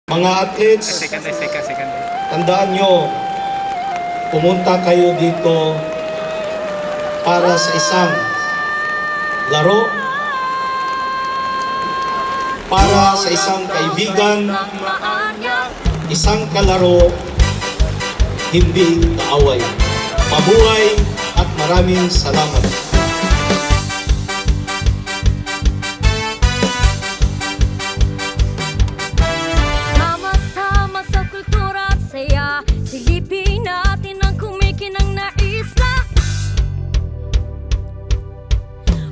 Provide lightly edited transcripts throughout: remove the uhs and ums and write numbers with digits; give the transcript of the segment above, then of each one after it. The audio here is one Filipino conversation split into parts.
Mga athletes, tandaan nyo, pumunta kayo dito para sa isang laro, para sa isang kaibigan, isang kalaro, hindi kaaway. Mabuhay at maraming salamat. Silipin natin ang kumikinang na isla.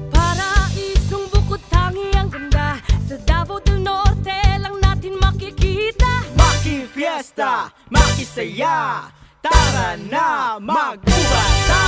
Paraisong bukod tangi ang ganda. Sa Davao del Norte lang natin makikita. Maki-fiesta, makisaya, tara na mag-ubata.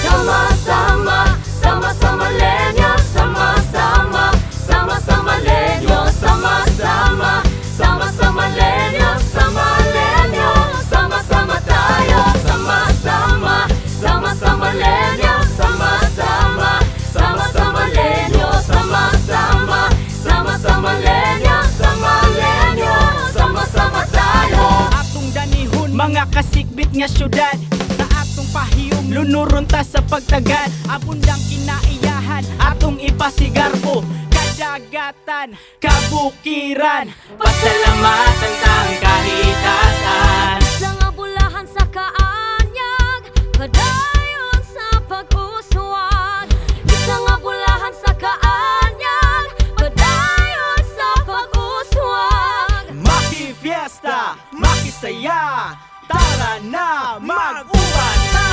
Sama-sama, sama-sama lenyo. Sama-sama, sama-sama lenyo. Sama-sama, sama-sama lenyo. Sama-lenyo, sama-sama tayo. Sama-sama, sama-sama lenyo. Sama-sama, sama-sama lenyo. Sama-sama, sama-sama lenyo. Sama-lenyo, sama-sama tayo. Atong danihon, mga kasikbit nga syudad. Sa atong pahiyom, lunuron ta sa pagtagad. Abundang kinaiyahan, atong ipasigarbo. Kadagatan, kabukiran, pasalamatan tang kahitasan. Isang abulahan sa kaanyag, padayon sa pag-uswag. Isang abulahan sa kaanyag, padayon sa pag-uswag. Maki-fiesta, makisaya, tara na mag-ubata.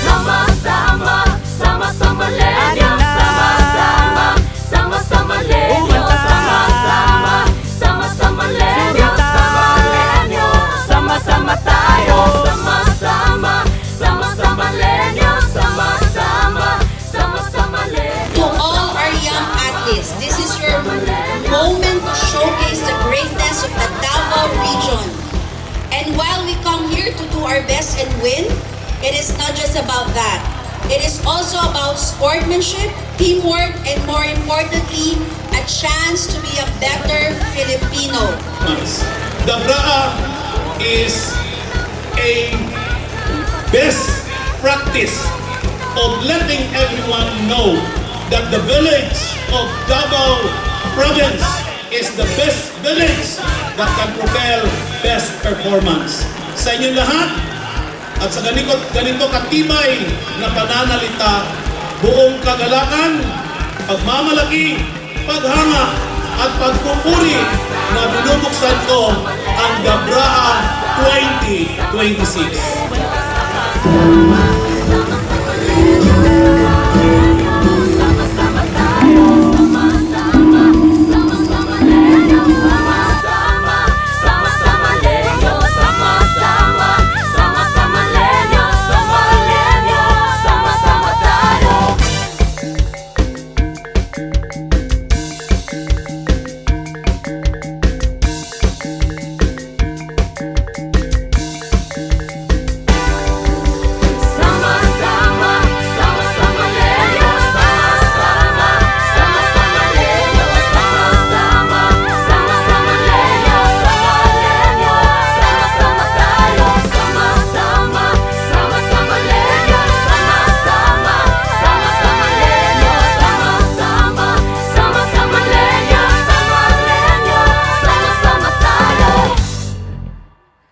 Sama-sama, sama-sama lenyo. Sama-sama, sama-sama lenyo. Sama-sama, sama-sama lenyo. Sama-lenyo, sama-sama tayo. Sama-sama, sama-sama lenyo. Sama-sama, sama-sama lenyo. To all our young athletes, this is your moment to showcase the greatness of the Davao region. And while we come here to do our best and win, it is not just about that. It is also about sportsmanship, teamwork, and more importantly, a chance to be a better Filipino. The Braa is a best practice of letting everyone know that the village of Davao Province is the best village that can propel best performance. Sa inyong lahat, at sa ganito katibay na pananalita, buong kagalakan, pagmamalaki, paghanga, at pagpupuri na binubuksan ko ang Braa 2026.